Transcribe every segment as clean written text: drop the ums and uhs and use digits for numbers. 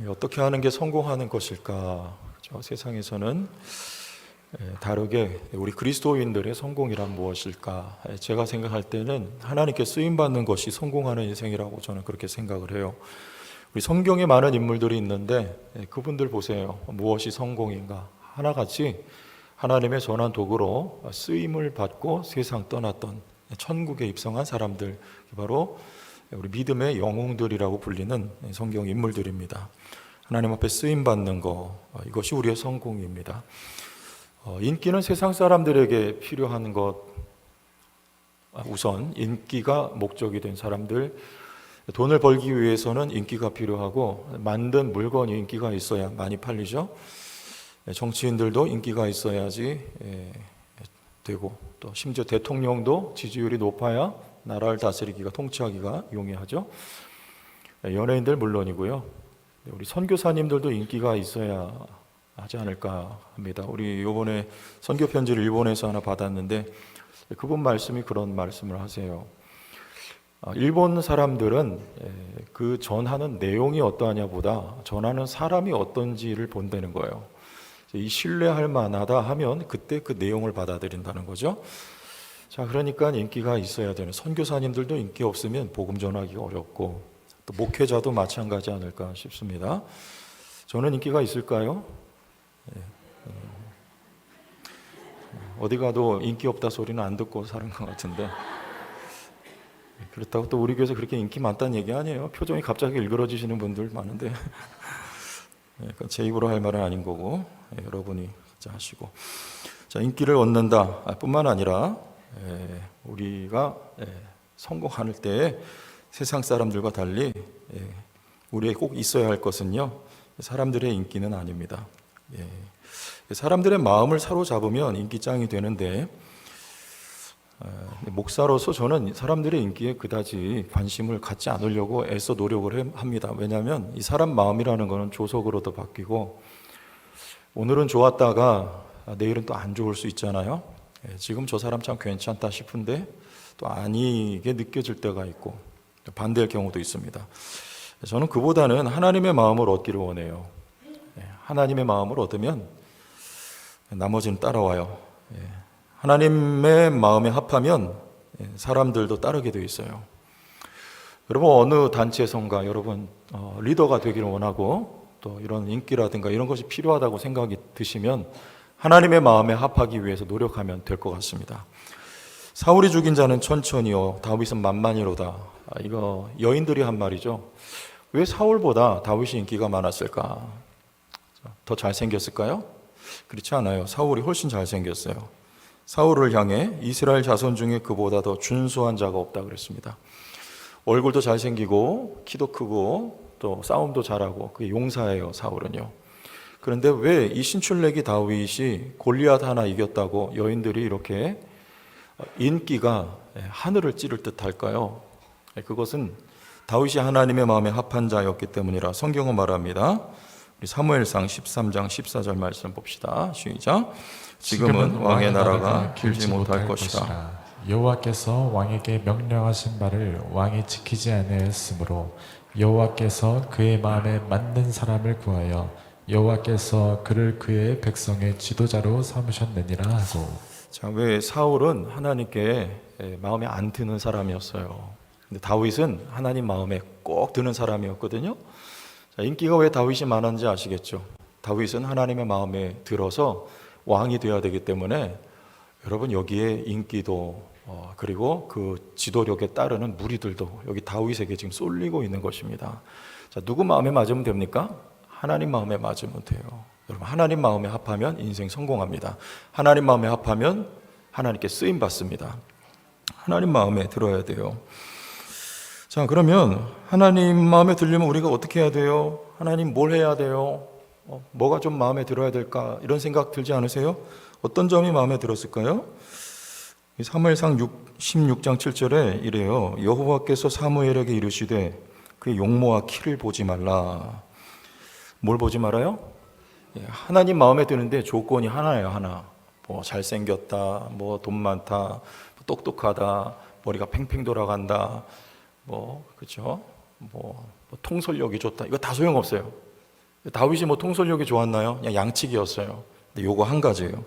어떻게 하는 게 성공하는 것일까? 그렇죠? 세상에서는 다르게 우리 그리스도인들의 성공이란 무엇일까? 제가 생각할 때는 하나님께 쓰임받는 것이 성공하는 인생이라고 저는 그렇게 생각을 해요. 우리 성경에 많은 인물들이 있는데 그분들 보세요. 무엇이 성공인가? 하나같이 하나님의 전한 도구로 쓰임을 받고 세상 떠났던 천국에 입성한 사람들, 바로 우리 믿음의 영웅들이라고 불리는 성경 인물들입니다. 하나님 앞에 쓰임 받는 거, 이것이 우리의 성공입니다. 인기는 세상 사람들에게 필요한 것, 우선 인기가 목적이 된 사람들, 돈을 벌기 위해서는 인기가 필요하고 만든 물건이 인기가 있어야 많이 팔리죠. 정치인들도 인기가 있어야지 되고, 또 심지어 대통령도 지지율이 높아야 나라를 다스리기가, 통치하기가 용이하죠. 연예인들 물론이고요. 우리 선교사님들도 인기가 있어야 하지 않을까 합니다. 우리 이번에 선교 편지를 일본에서 하나 받았는데 그분 말씀이 그런 말씀을 하세요. 일본 사람들은 그 전하는 내용이 어떠하냐 보다 전하는 사람이 어떤지를 본다는 거예요. 이 신뢰할 만하다 하면 그때 그 내용을 받아들인다는 거죠. 자, 그러니까 인기가 있어야 되는, 선교사님들도 인기 없으면 복음 전하기가 어렵고 또 목회자도 마찬가지 않을까 싶습니다. 저는 인기가 있을까요? 어디 가도 인기 없다 소리는 안 듣고 사는 것 같은데, 그렇다고 또 우리 교회에서 그렇게 인기 많다는 얘기 아니에요. 표정이 갑자기 일그러지시는 분들 많은데 그건 제 입으로 할 말은 아닌 거고, 여러분이 하시고. 자, 인기를 얻는다 뿐만 아니라 우리가 성공할 때 세상 사람들과 달리 우리에게 꼭 있어야 할 것은요, 사람들의 인기는 아닙니다. 사람들의 마음을 사로잡으면 인기짱이 되는데, 목사로서 저는 사람들의 인기에 그다지 관심을 갖지 않으려고 애써 노력을 합니다. 왜냐하면 이 사람 마음이라는 것은 조석으로도 바뀌고, 오늘은 좋았다가 내일은 또 안 좋을 수 있잖아요. 지금 저 사람 참 괜찮다 싶은데 또 아니게 느껴질 때가 있고 반대의 경우도 있습니다. 저는 그보다는 하나님의 마음을 얻기를 원해요. 하나님의 마음을 얻으면 나머지는 따라와요. 하나님의 마음에 합하면 사람들도 따르게 되어 있어요. 여러분, 어느 단체에선가 여러분 리더가 되기를 원하고 또 이런 인기라든가 이런 것이 필요하다고 생각이 드시면 하나님의 마음에 합하기 위해서 노력하면 될 것 같습니다. 사울이 죽인 자는 천천히요 다윗은 만만히로다. 이거 여인들이 한 말이죠. 왜 사울보다 다윗이 인기가 많았을까? 더 잘생겼을까요? 그렇지 않아요. 사울이 훨씬 잘생겼어요. 사울을 향해 이스라엘 자손 중에 그보다 더 준수한 자가 없다 그랬습니다. 얼굴도 잘생기고 키도 크고 또 싸움도 잘하고 그게 용사예요, 사울은요. 그런데 왜 이 신출내기 다윗이 골리앗 하나 이겼다고 여인들이 이렇게 인기가 하늘을 찌를 듯 할까요? 그것은 다윗이 하나님의 마음에 합한 자였기 때문이라 성경은 말합니다. 우리 사무엘상 13장 14절 말씀 봅시다. 시작. 지금은 왕의 나라가 길지 못할 것이라. 여호와께서 왕에게 명령하신 바를 왕이 지키지 아니하였으므로 여호와께서 그의 마음에 맞는 사람을 구하여 여호와께서 그를 그의 백성의 지도자로 삼으셨느니라 하고. 자, 왜 사울은 하나님께 마음에 안 드는 사람이었어요. 근데 다윗은 하나님 마음에 꼭 드는 사람이었거든요. 자, 인기가 왜 다윗이 많은지 아시겠죠? 다윗은 하나님의 마음에 들어서 왕이 되어야 되기 때문에 여러분 여기에 인기도 그리고 그 지도력에 따르는 무리들도 여기 다윗에게 지금 쏠리고 있는 것입니다. 자, 누구 마음에 맞으면 됩니까? 하나님 마음에 맞으면 돼요. 여러분, 하나님 마음에 합하면 인생 성공합니다. 하나님 마음에 합하면 하나님께 쓰임 받습니다. 하나님 마음에 들어야 돼요. 자, 그러면 하나님 마음에 들려면 우리가 어떻게 해야 돼요? 하나님 뭘 해야 돼요? 뭐가 좀 마음에 들어야 될까? 이런 생각 들지 않으세요? 어떤 점이 마음에 들었을까요? 사무엘상 16장 7절에 이래요. 여호와께서 사무엘에게 이르시되 그의 용모와 키를 보지 말라. 뭘 보지 말아요? 하나님 마음에 드는데 조건이 하나예요, 하나. 뭐 잘생겼다, 뭐 돈 많다, 똑똑하다, 머리가 팽팽 돌아간다, 그렇죠? 뭐 통솔력이 좋다. 이거 다 소용없어요. 다윗이 뭐 통솔력이 좋았나요? 그냥 양치기였어요. 근데 요거 한 가지예요.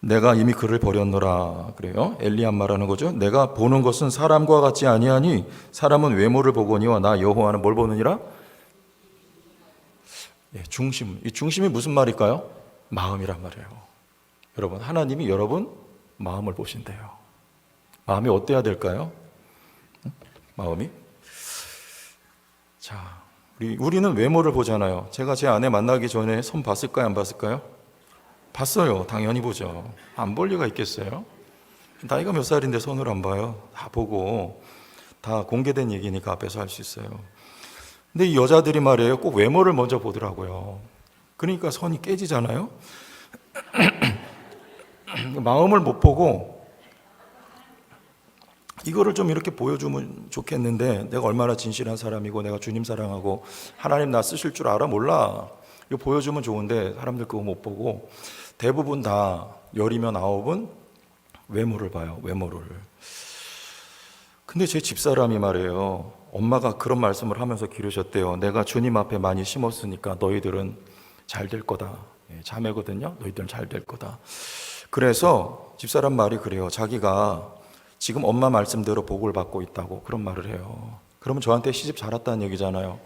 내가 이미 그를 버렸노라 그래요. 엘리암마라는 거죠. 내가 보는 것은 사람과 같지 아니하니 사람은 외모를 보거니와 나 여호와는 뭘 보느니라? 중심. 이 중심이 무슨 말일까요? 마음이란 말이에요. 여러분, 하나님이 여러분 마음을 보신대요. 마음이 어때야 될까요? 마음이? 자, 우리는 외모를 보잖아요. 제가 제 아내 만나기 전에 손 봤을까요? 안 봤을까요? 봤어요. 당연히 보죠. 안 볼 리가 있겠어요? 나이가 몇 살인데 손을 안 봐요? 다 보고, 다 공개된 얘기니까 앞에서 할 수 있어요. 근데 이 여자들이 말이에요. 꼭 외모를 먼저 보더라고요. 그러니까 선이 깨지잖아요. 마음을 못 보고 이거를 좀 이렇게 보여주면 좋겠는데, 내가 얼마나 진실한 사람이고 내가 주님 사랑하고 하나님 나 쓰실 줄 알아? 몰라. 이거 보여주면 좋은데 사람들 그거 못 보고 대부분 다 10이면 9은 외모를 봐요. 외모를. 근데 제 집사람이 말이에요. 엄마가 그런 말씀을 하면서 기르셨대요. 내가 주님 앞에 많이 심었으니까 너희들은 잘 될 거다. 자매거든요. 너희들은 잘 될 거다. 그래서 집사람 말이 그래요. 자기가 지금 엄마 말씀대로 복을 받고 있다고 그런 말을 해요. 그러면 저한테 시집 잘 왔다는 얘기잖아요.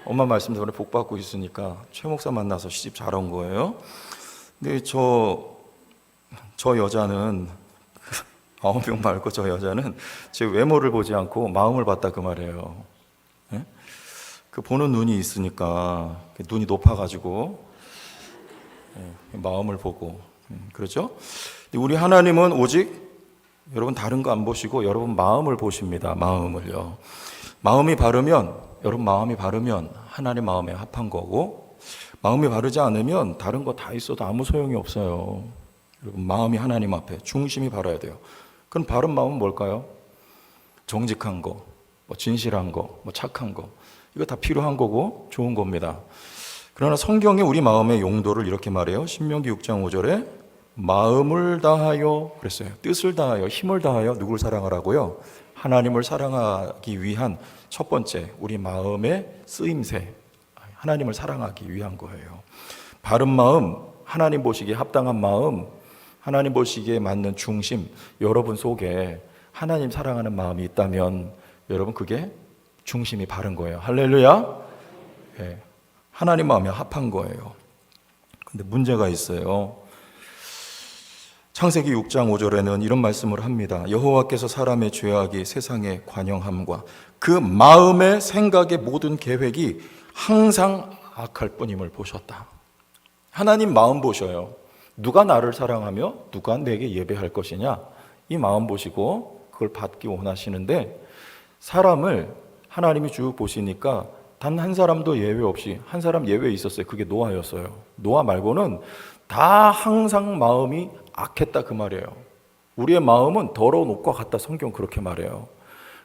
엄마 말씀대로 복 받고 있으니까 최 목사 만나서 시집 잘 온 거예요. 근데 저 여자는 9명 말고 저 여자는 제 외모를 보지 않고 마음을 봤다 그 말이에요. 예? 그 보는 눈이 있으니까 눈이 높아가지고 마음을 보고 그렇죠? 우리 하나님은 오직 여러분 다른 거 안 보시고 여러분 마음을 보십니다. 마음을요. 마음이 바르면 여러분 마음이 바르면 하나님 마음에 합한 거고, 마음이 바르지 않으면 다른 거 다 있어도 아무 소용이 없어요. 여러분 마음이 하나님 앞에 중심이 바라야 돼요. 그럼 바른 마음은 뭘까요? 정직한 거, 뭐 진실한 거, 뭐 착한 거, 이거 다 필요한 거고 좋은 겁니다. 그러나 성경이 우리 마음의 용도를 이렇게 말해요. 신명기 6장 5절에 마음을 다하여 그랬어요. 뜻을 다하여 힘을 다하여 누굴 사랑하라고요? 하나님을 사랑하기 위한 첫 번째 우리 마음의 쓰임새, 하나님을 사랑하기 위한 거예요. 바른 마음, 하나님 보시기에 합당한 마음, 하나님 보시기에 맞는 중심, 여러분 속에 하나님 사랑하는 마음이 있다면 여러분 그게 중심이 바른 거예요. 할렐루야. 네. 하나님 마음에 합한 거예요. 근데 문제가 있어요. 창세기 6장 5절에는 이런 말씀을 합니다. 여호와께서 사람의 죄악이 세상에 관영함과 그 마음의 생각의 모든 계획이 항상 악할 뿐임을 보셨다. 하나님 마음 보셔요. 누가 나를 사랑하며 누가 내게 예배할 것이냐, 이 마음 보시고 그걸 받기 원하시는데, 사람을 하나님이 쭉 보시니까 단 한 사람도 예외 없이 한 사람 예외 있었어요. 그게 노아였어요. 노아 말고는 다 항상 마음이 악했다 그 말이에요. 우리의 마음은 더러운 옷과 같다. 성경 그렇게 말해요.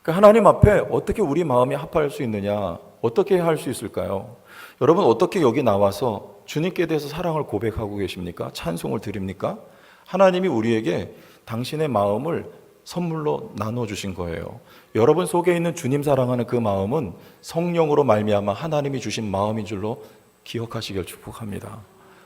그러니까 하나님 앞에 어떻게 우리 마음이 합할 수 있느냐, 어떻게 할 수 있을까요? 여러분 어떻게 여기 나와서 주님께 대해서 사랑을 고백하고 계십니까? 찬송을 드립니까? 하나님이 우리에게 당신의 마음을 선물로 나눠주신 거예요. 여러분 속에 있는 주님 사랑하는 그 마음은 성령으로 말미암아 하나님이 주신 마음인 줄로 기억하시길 축복합니다.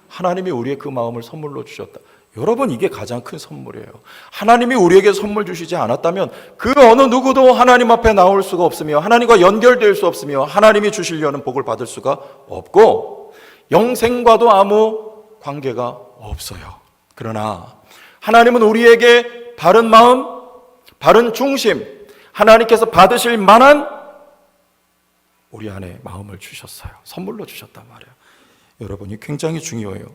하나님이 우리의 그 마음을 선물로 주셨다. 여러분 이게 가장 큰 선물이에요. 하나님이 우리에게 선물 주시지 않았다면 그 어느 누구도 하나님 앞에 나올 수가 없으며 하나님과 연결될 수 없으며 하나님이 주시려는 복을 받을 수가 없고 영생과도 아무 관계가 없어요. 그러나 하나님은 우리에게 바른 마음, 바른 중심, 하나님께서 받으실 만한 우리 안에 마음을 주셨어요. 선물로 주셨단 말이에요. 여러분이 굉장히 중요해요.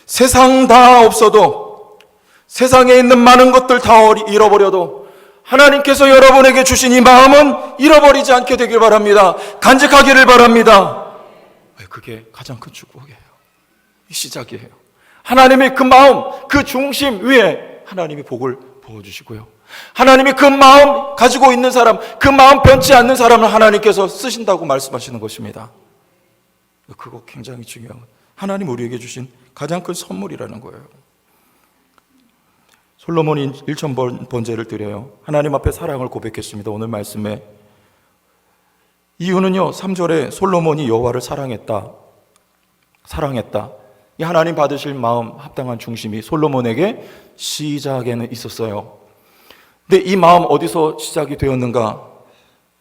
세상 다 없어도, 세상에 있는 많은 것들 다 잃어버려도 하나님께서 여러분에게 주신 이 마음은 잃어버리지 않게 되길 바랍니다. 간직하기를 바랍니다. 그게 가장 큰 축복이에요. 이 시작이에요. 하나님의 그 마음, 그 중심 위에 하나님이 복을 부어주시고요. 하나님이 그 마음 가지고 있는 사람, 그 마음 변치 않는 사람을 하나님께서 쓰신다고 말씀하시는 것입니다. 그거 굉장히 중요한 거예요. 하나님 우리에게 주신 가장 큰 선물이라는 거예요. 솔로몬이 1000번제를 드려요. 하나님 앞에 사랑을 고백했습니다. 오늘 말씀에 이유는요, 3절에 솔로몬이 여호와를 사랑했다. 사랑했다. 이 하나님 받으실 마음 합당한 중심이 솔로몬에게 시작에는 있었어요. 근데 이 마음 어디서 시작이 되었는가?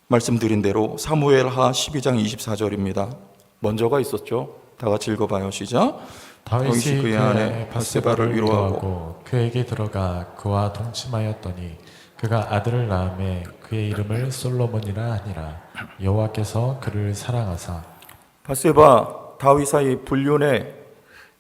말씀드린 대로 사무엘하 12장 24절입니다. 먼저가 있었죠. 다 같이 읽어봐요. 시작. 다윗이 그의 아내 바세바를 위로하고 그에게 들어가 그와 동침하였더니 그가 아들을 낳음에 그의 이름을 솔로몬이라 하니라. 여호와께서 그를 사랑하사. 바세바 다윗의 불륜의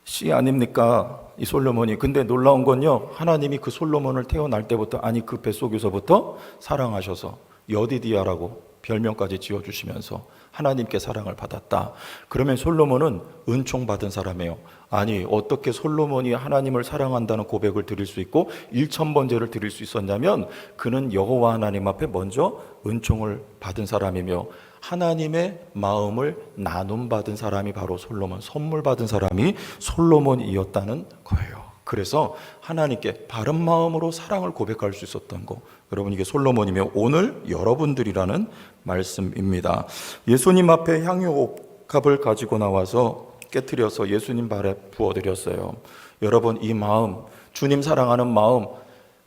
씨 아닙니까? 이 솔로몬이. 근데 놀라운 건요, 하나님이 그 솔로몬을 태어날 때부터, 아니 그 뱃속에서부터 사랑하셔서 여디디아라고 별명까지 지어주시면서 하나님께 사랑을 받았다. 그러면 솔로몬은 은총 받은 사람이에요. 아니 어떻게 솔로몬이 하나님을 사랑한다는 고백을 드릴 수 있고 1000번제를 드릴 수 있었냐면, 그는 여호와 하나님 앞에 먼저 은총을 받은 사람이며 하나님의 마음을 나눔받은 사람이 바로 솔로몬, 선물 받은 사람이 솔로몬이었다는 거예요. 그래서 하나님께 바른 마음으로 사랑을 고백할 수 있었던 거, 여러분 이게 솔로몬이며 오늘 여러분들이라는 말씀입니다. 예수님 앞에 향유옥합을 가지고 나와서 깨트려서 예수님 발에 부어드렸어요. 여러분 이 마음, 주님 사랑하는 마음,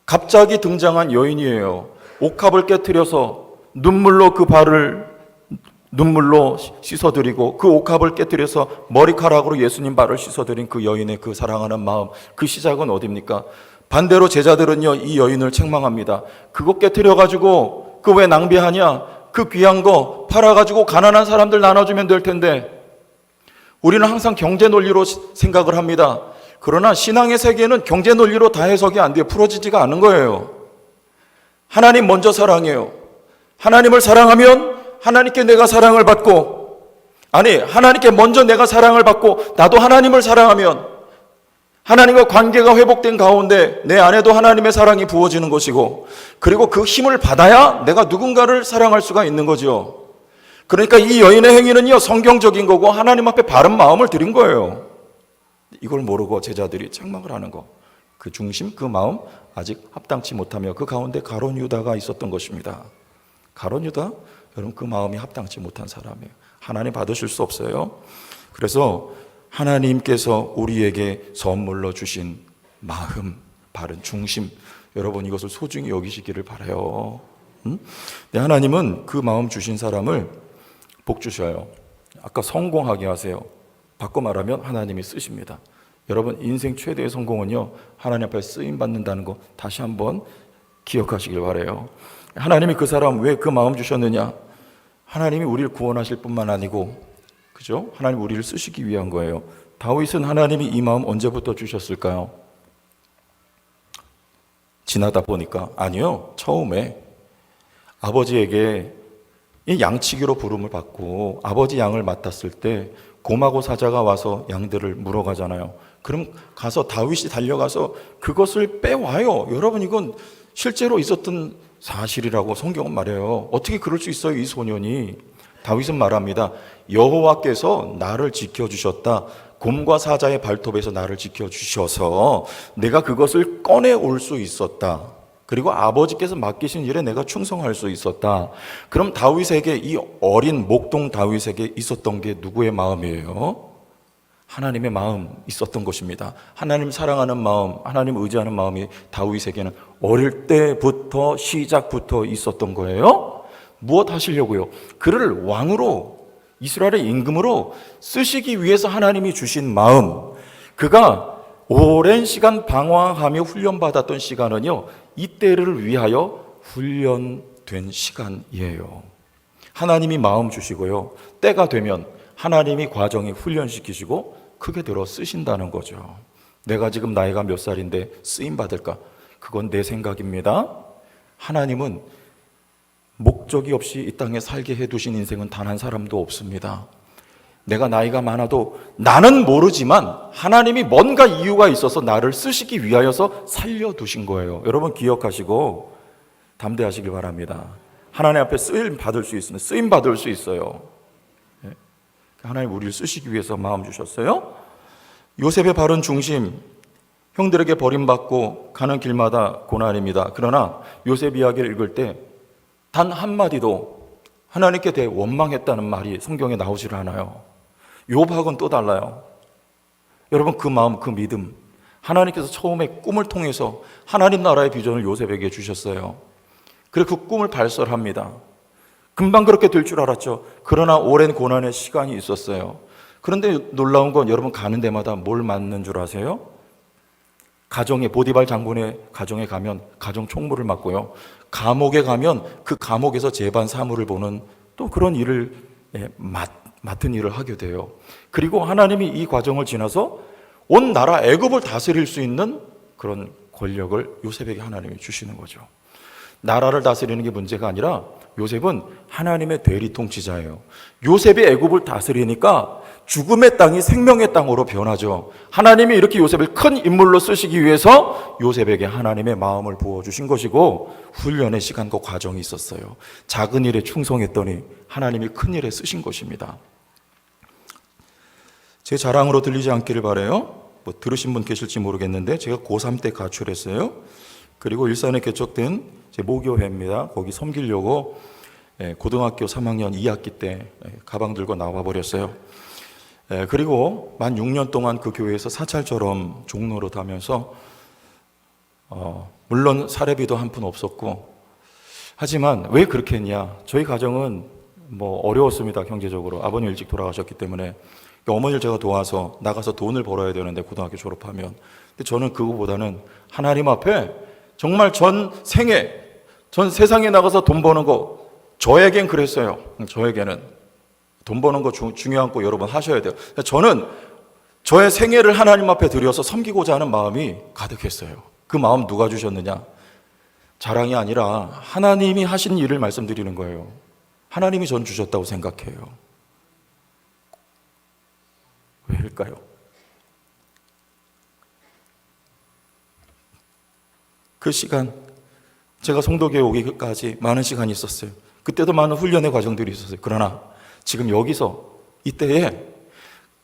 갑자기 등장한 여인이에요. 옥합을 깨트려서 눈물로 그 발을 눈물로 씻어드리고 그 옥합을 깨뜨려서 머리카락으로 예수님 발을 씻어드린 그 여인의 그 사랑하는 마음, 그 시작은 어디입니까? 반대로 제자들은요, 이 여인을 책망합니다. 그거 깨뜨려가지고 그 왜 낭비하냐? 그 귀한 거 팔아가지고 가난한 사람들 나눠주면 될 텐데. 우리는 항상 경제 논리로 생각을 합니다. 그러나 신앙의 세계는 경제 논리로 다 해석이 안 돼요. 풀어지지가 않은 거예요. 하나님 먼저 사랑해요. 하나님을 사랑하면 하나님께 내가 사랑을 받고, 아니 하나님께 먼저 내가 사랑을 받고 나도 하나님을 사랑하면 하나님과 관계가 회복된 가운데 내 안에도 하나님의 사랑이 부어지는 것이고, 그리고 그 힘을 받아야 내가 누군가를 사랑할 수가 있는 거죠. 그러니까 이 여인의 행위는요, 성경적인 거고 하나님 앞에 바른 마음을 드린 거예요. 이걸 모르고 제자들이 책망을 하는 거, 그 중심, 그 마음 아직 합당치 못하며 그 가운데 가룟 유다가 있었던 것입니다. 가룟 유다? 여러분 그 마음이 합당치 못한 사람이에요. 하나님 받으실 수 없어요. 그래서 하나님께서 우리에게 선물로 주신 마음, 바른 중심, 여러분 이것을 소중히 여기시기를 바라요. 네, 하나님은 그 마음 주신 사람을 복 주셔요. 아까 성공하게 하세요. 바꿔 말하면 하나님이 쓰십니다. 여러분 인생 최대의 성공은요, 하나님 앞에 쓰임 받는다는 거 다시 한번 기억하시길 바라요. 하나님이 그 사람 왜 그 마음 주셨느냐? 하나님이 우리를 구원하실 뿐만 아니고, 그죠? 하나님 우리를 쓰시기 위한 거예요. 다윗은 하나님이 이 마음 언제부터 주셨을까요? 지나다 보니까? 아니요. 처음에 아버지에게 이 양치기로 부름을 받고 아버지 양을 맡았을 때 곰하고 사자가 와서 양들을 물어가잖아요. 그럼 가서 다윗이 달려가서 그것을 빼와요. 여러분 이건 실제로 있었던 사실이라고 성경은 말해요. 어떻게 그럴 수 있어요, 이 소년이? 다윗은 말합니다. 여호와께서 나를 지켜주셨다. 곰과 사자의 발톱에서 나를 지켜주셔서 내가 그것을 꺼내올 수 있었다. 그리고 아버지께서 맡기신 일에 내가 충성할 수 있었다. 그럼 다윗에게, 이 어린 목동 다윗에게 있었던 게 누구의 마음이에요? 하나님의 마음 있었던 것입니다. 하나님 사랑하는 마음, 하나님 의지하는 마음이 다윗에게는 어릴 때부터 시작부터 있었던 거예요. 무엇 하시려고요? 그를 왕으로, 이스라엘의 임금으로 쓰시기 위해서 하나님이 주신 마음, 그가 오랜 시간 방황하며 훈련받았던 시간은요, 이때를 위하여 훈련된 시간이에요. 하나님이 마음 주시고요, 때가 되면 하나님이 과정에 훈련시키시고 크게 들어 쓰신다는 거죠. 내가 지금 나이가 몇 살인데 쓰임 받을까? 그건 내 생각입니다. 하나님은 목적이 없이 이 땅에 살게 해두신 인생은 단 한 사람도 없습니다. 내가 나이가 많아도 나는 모르지만 하나님이 뭔가 이유가 있어서 나를 쓰시기 위하여서 살려두신 거예요. 여러분 기억하시고 담대하시길 바랍니다. 하나님 앞에 쓰임 받을 수 있으면 쓰임 받을 수 있어요. 하나님 우리를 쓰시기 위해서 마음 주셨어요. 요셉의 바른 중심, 형들에게 버림받고 가는 길마다 고난입니다. 그러나 요셉 이야기를 읽을 때 단 한마디도 하나님께 대해 원망했다는 말이 성경에 나오질 않아요. 욥하고는 또 달라요. 여러분, 그 마음, 그 믿음, 하나님께서 처음에 꿈을 통해서 하나님 나라의 비전을 요셉에게 주셨어요. 그리고 그 꿈을 발설합니다. 금방 그렇게 될 줄 알았죠. 그러나 오랜 고난의 시간이 있었어요. 그런데 놀라운 건 여러분, 가는 데마다 뭘 맞는 줄 아세요? 가정에, 보디발 장군의 가정에 가면 가정 총무를 맡고요. 감옥에 가면 그 감옥에서 재반 사무를 보는 또 그런 일을 맡은 일을 하게 돼요. 그리고 하나님이 이 과정을 지나서 온 나라 애굽을 다스릴 수 있는 그런 권력을 요셉에게 하나님이 주시는 거죠. 나라를 다스리는 게 문제가 아니라 요셉은 하나님의 대리 통치자예요. 요셉이 애굽을 다스리니까 죽음의 땅이 생명의 땅으로 변하죠. 하나님이 이렇게 요셉을 큰 인물로 쓰시기 위해서 요셉에게 하나님의 마음을 부어주신 것이고, 훈련의 시간과 과정이 있었어요. 작은 일에 충성했더니 하나님이 큰 일에 쓰신 것입니다. 제 자랑으로 들리지 않기를 바라요. 뭐 들으신 분 계실지 모르겠는데 제가 고3 때 가출했어요. 그리고 일산에 개척된 제 모교회입니다. 거기 섬기려고 고등학교 3학년 2학기 때 가방 들고 나와버렸어요. 그리고 만 6년 동안 그 교회에서 사찰처럼 종로로 다면서 물론 사례비도 한 푼 없었고, 하지만 왜 그렇게 했냐? 저희 가정은 뭐 어려웠습니다. 경제적으로. 아버님 일찍 돌아가셨기 때문에 어머니를 제가 도와서 나가서 돈을 벌어야 되는데, 고등학교 졸업하면. 근데 저는 그거보다는 하나님 앞에 정말 전 세상에 나가서 돈 버는 거, 저에겐 그랬어요. 저에게는 돈 버는 거 중요한 거 여러분 하셔야 돼요. 저는 저의 생애를 하나님 앞에 드려서 섬기고자 하는 마음이 가득했어요. 그 마음 누가 주셨느냐? 자랑이 아니라 하나님이 하신 일을 말씀드리는 거예요. 하나님이 전 주셨다고 생각해요. 왜일까요? 그 시간, 제가 성도교회 오기까지 많은 시간이 있었어요. 그때도 많은 훈련의 과정들이 있었어요. 그러나 지금 여기서 이때에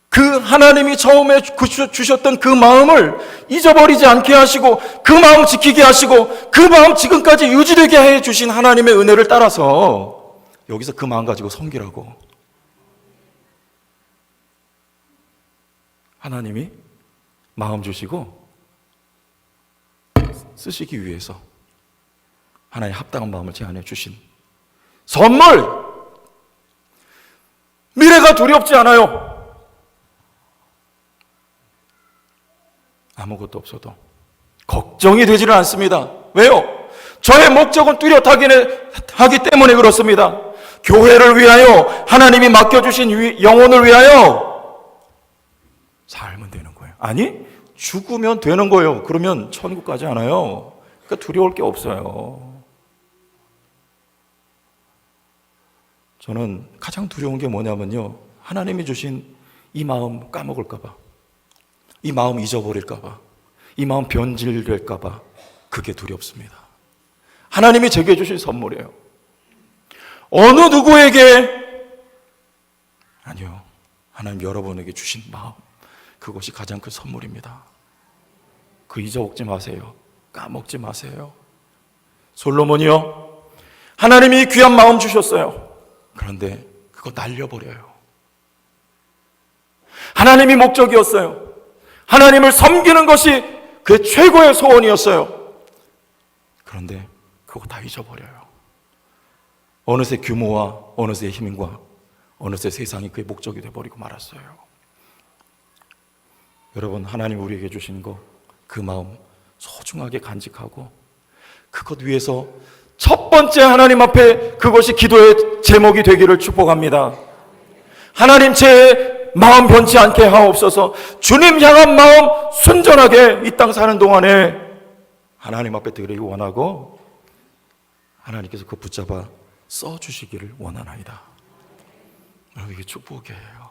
그 하나님이 처음에 주셨던 그 마음을 잊어버리지 않게 하시고, 그 마음 지키게 하시고, 그 마음 지금까지 유지되게 해 주신 하나님의 은혜를 따라서 여기서 그 마음 가지고 섬기라고 하나님이 마음 주시고 쓰시기 위해서 하나님 합당한 마음을 제안해 주신 선물! 미래가 두렵지 않아요. 아무것도 없어도 걱정이 되지는 않습니다. 왜요? 저의 목적은 뚜렷하기 때문에 그렇습니다. 교회를 위하여, 하나님이 맡겨주신 영혼을 위하여 살면 되는 거예요. 아니, 죽으면 되는 거예요. 그러면 천국 가지 않아요. 그러니까 두려울 게 없어요. 저는 가장 두려운 게 뭐냐면요, 하나님이 주신 이 마음 까먹을까봐, 이 마음 잊어버릴까봐, 이 마음 변질될까봐, 그게 두렵습니다. 하나님이 제게 주신 선물이에요. 어느 누구에게, 아니요, 하나님 여러분에게 주신 마음, 그것이 가장 큰 선물입니다. 그 잊어먹지 마세요. 까먹지 마세요. 솔로몬이요, 하나님이 귀한 마음 주셨어요. 그런데 그거 날려버려요. 하나님이 목적이었어요. 하나님을 섬기는 것이 그의 최고의 소원이었어요. 그런데 그거 다 잊어버려요. 어느새 규모와 어느새 힘과 어느새 세상이 그의 목적이 되어버리고 말았어요. 여러분, 하나님 우리에게 주신 거, 그 마음 소중하게 간직하고, 그것 위해서 첫 번째 하나님 앞에 그것이 기도의 제목이 되기를 축복합니다. 하나님, 제 마음 변치 않게 하옵소서. 주님 향한 마음 순전하게 이 땅 사는 동안에 하나님 앞에 드리기 원하고, 하나님께서 그 붙잡아 써주시기를 원하나이다. 여러분, 이게 축복이에요.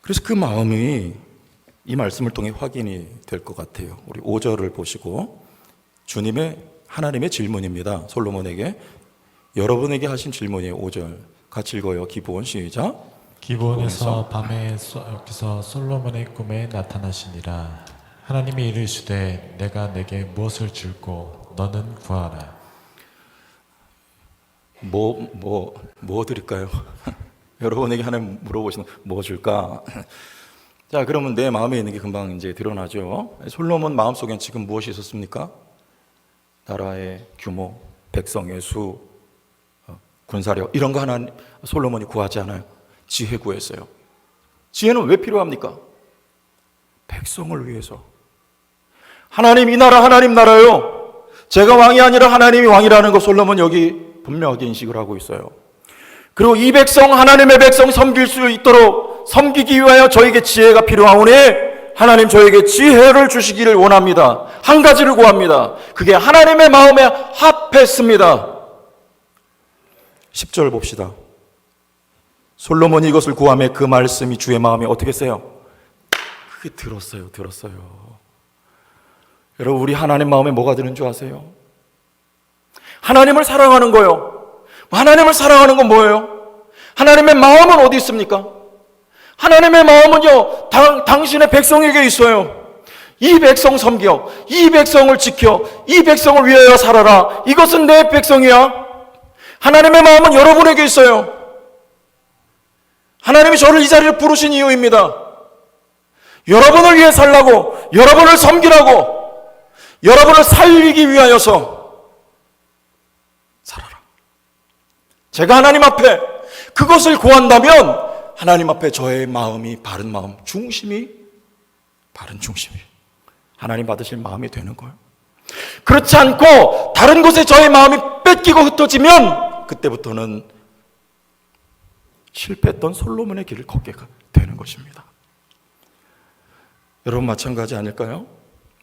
그래서 그 마음이 이 말씀을 통해 확인이 될 것 같아요. 우리 5절을 보시고, 하나님의 질문입니다. 솔로몬에게, 여러분에게 하신 질문이에요. 5절 같이 읽어요. 기브온, 시작. 기브온에서 밤에 여기서 솔로몬의 꿈에 나타나시니라. 하나님이 이르시되 내가 내게 무엇을 줄고 너는 구하라. 뭐 드릴까요? 여러분에게 하나님 물어보시는 뭐 줄까? 자, 그러면 내 마음에 있는 게 금방 이제 드러나죠. 솔로몬 마음속엔 지금 무엇이 있었습니까? 나라의 규모, 백성의 수, 군사력 이런 거 하나 솔로몬이 구하지 않아요. 지혜 구했어요. 지혜는 왜 필요합니까? 백성을 위해서. 하나님 이 나라 하나님 나라요. 제가 왕이 아니라 하나님이 왕이라는 거 솔로몬 여기 분명하게 인식을 하고 있어요. 그리고 이 백성 하나님의 백성 섬길 수 있도록 섬기기 위하여 저에게 지혜가 필요하오니 하나님 저에게 지혜를 주시기를 원합니다. 한 가지를 구합니다. 그게 하나님의 마음에 합했습니다. 10절 봅시다. 솔로몬이 이것을 구하매 그 말씀이 주의 마음에 어떻게 했어요? 그게 들었어요. 여러분 우리 하나님 마음에 뭐가 드는 줄 아세요? 하나님을 사랑하는 거요. 하나님을 사랑하는 건 뭐예요? 하나님의 마음은 어디 있습니까? 하나님의 마음은요, 당신의 백성에게 있어요. 이 백성 섬겨, 이 백성을 지켜, 이 백성을 위하여 살아라. 이것은 내 백성이야. 하나님의 마음은 여러분에게 있어요. 하나님이 저를 이 자리를 부르신 이유입니다. 여러분을 위해 살라고, 여러분을 섬기라고, 여러분을 살리기 위하여서 살아라. 제가 하나님 앞에 그것을 구한다면 하나님 앞에 저의 마음이 바른 마음, 중심이 바른 중심이 하나님 받으실 마음이 되는 거예요. 그렇지 않고 다른 곳에 저의 마음이 뺏기고 흩어지면 그때부터는 실패했던 솔로몬의 길을 걷게 되는 것입니다. 여러분 마찬가지 아닐까요?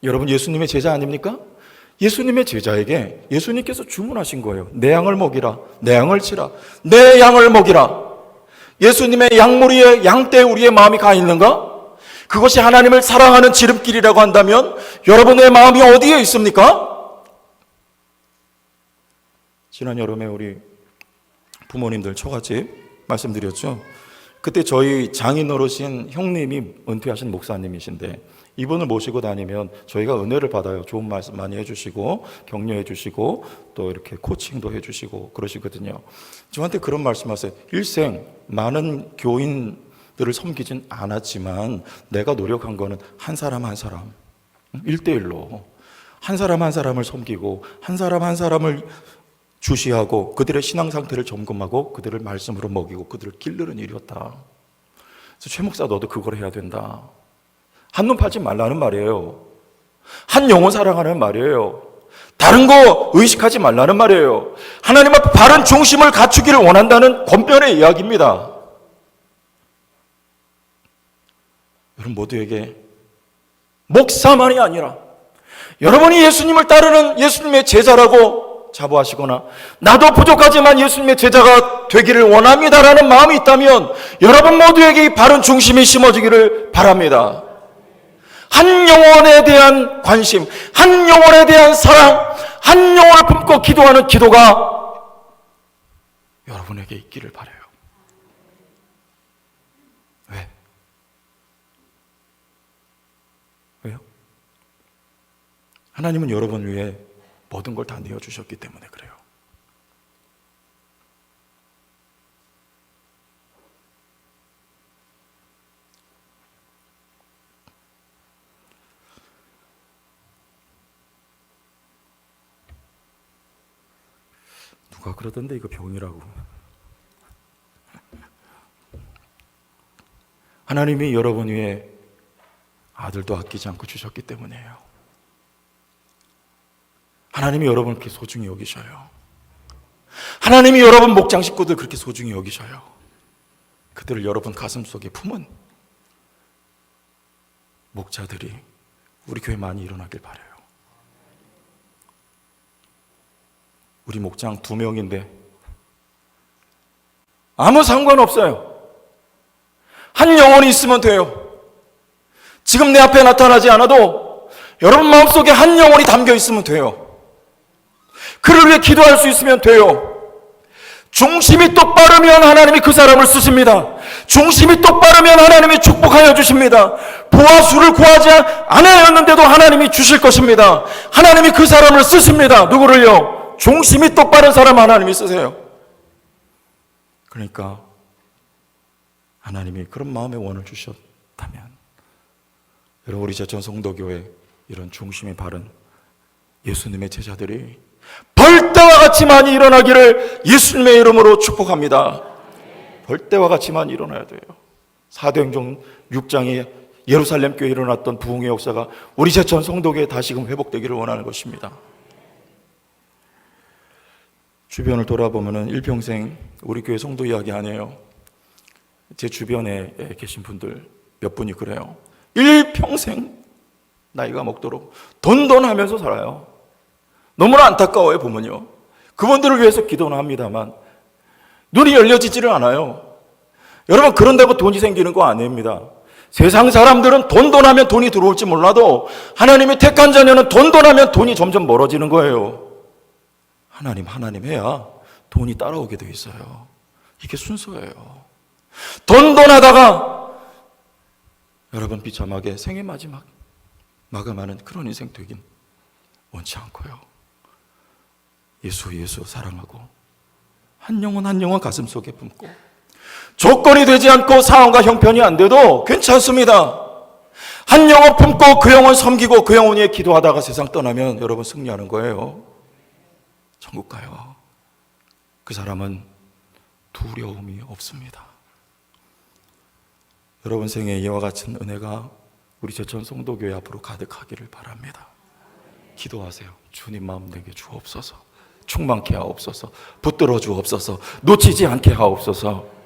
여러분 예수님의 제자 아닙니까? 예수님의 제자에게 예수님께서 주문하신 거예요. 내 양을 먹이라, 내 양을 치라, 내 양을 먹이라. 예수님의 양무리에 양떼에 우리의 마음이 가 있는가? 그것이 하나님을 사랑하는 지름길이라고 한다면 여러분의 마음이 어디에 있습니까? 지난 여름에 우리 부모님들 처갓집 말씀드렸죠. 그때 저희 장인 어르신 형님이 은퇴하신 목사님이신데 이분을 모시고 다니면 저희가 은혜를 받아요. 좋은 말씀 많이 해주시고 격려해 주시고 또 이렇게 코칭도 해주시고 그러시거든요. 저한테 그런 말씀하세요. 일생 많은 교인들을 섬기진 않았지만 내가 노력한 거는 한 사람 한 사람 1대1로 한 사람 한 사람을 섬기고 한 사람 한 사람을 주시하고 그들의 신앙 상태를 점검하고 그들을 말씀으로 먹이고 그들을 기르는 일이었다. 그래서 최 목사 너도 그걸 해야 된다. 한눈 팔지 말라는 말이에요. 한 영혼 사랑하는 말이에요. 다른 거 의식하지 말라는 말이에요. 하나님 앞에 바른 중심을 갖추기를 원한다는 권변의 이야기입니다. 여러분 모두에게 목사만이 아니라 여러분이 예수님을 따르는 예수님의 제자라고 자부하시거나 나도 부족하지만 예수님의 제자가 되기를 원합니다라는 마음이 있다면 여러분 모두에게 이 바른 중심이 심어지기를 바랍니다. 한 영혼에 대한 관심, 한 영혼에 대한 사랑, 한 영혼을 품고 기도하는 기도가 여러분에게 있기를 바라요. 왜? 왜요? 하나님은 여러분 위해 모든 걸 다 내어주셨기 때문에 그래요. 누가 그러던데 이거 병이라고. 하나님이 여러분 위해 아들도 아끼지 않고 주셨기 때문이에요. 하나님이 여러분을 그렇게 소중히 여기셔요. 하나님이 여러분 목장 식구들 그렇게 소중히 여기셔요. 그들을 여러분 가슴 속에 품은 목자들이 우리 교회 많이 일어나길 바라요. 우리 목장 2명인데 아무 상관없어요. 한 영혼이 있으면 돼요. 지금 내 앞에 나타나지 않아도 여러분 마음속에 한 영혼이 담겨 있으면 돼요. 그를 위해 기도할 수 있으면 돼요. 중심이 똑바르면 하나님이 그 사람을 쓰십니다. 중심이 똑바르면 하나님이 축복하여 주십니다. 부와 수를 구하지 않았는데도 하나님이 주실 것입니다. 하나님이 그 사람을 쓰십니다. 누구를요? 중심이 똑바른 사람 하나님이 쓰세요. 그러니까 하나님이 그런 마음의 원을 주셨다면 여러분, 우리 제천 성도교회 이런 중심이 바른 예수님의 제자들이 벌떼와 같이 많이 일어나기를 예수님의 이름으로 축복합니다. 벌떼와 같이 많이 일어나야 돼요. 사도행전 6장에 예루살렘 교회에 일어났던 부흥의 역사가 우리 제천 성도교회에 다시금 회복되기를 원하는 것입니다. 주변을 돌아보면 일평생 우리 교회 성도 이야기 아니에요. 제 주변에 계신 분들 몇 분이 그래요. 일평생 나이가 먹도록 돈돈하면서 살아요. 너무나 안타까워요, 보면요. 그분들을 위해서 기도는 합니다만 눈이 열려지지를 않아요. 여러분, 그런다고 돈이 생기는 거 아닙니다. 세상 사람들은 돈돈하면 돈이 들어올지 몰라도 하나님이 택한 자녀는 돈돈하면 돈이 점점 멀어지는 거예요. 하나님 해야 돈이 따라오게 돼 있어요. 이게 순서예요. 돈돈하다가 여러분 비참하게 생애 마지막 마감하는 그런 인생 되긴 원치 않고요. 예수 사랑하고 한 영혼 가슴속에 품고 조건이 되지 않고 상황과 형편이 안 돼도 괜찮습니다. 한 영혼 품고 그 영혼 섬기고 그 영혼 위해 기도하다가 세상 떠나면 여러분 승리하는 거예요. 천국 가요. 그 사람은 두려움이 없습니다. 여러분 생에 이와 같은 은혜가 우리 제천 성도교회 앞으로 가득하기를 바랍니다. 기도하세요. 주님 마음 내게 주옵소서. 충만케 하옵소서. 붙들어 주옵소서. 놓치지 않게 하옵소서.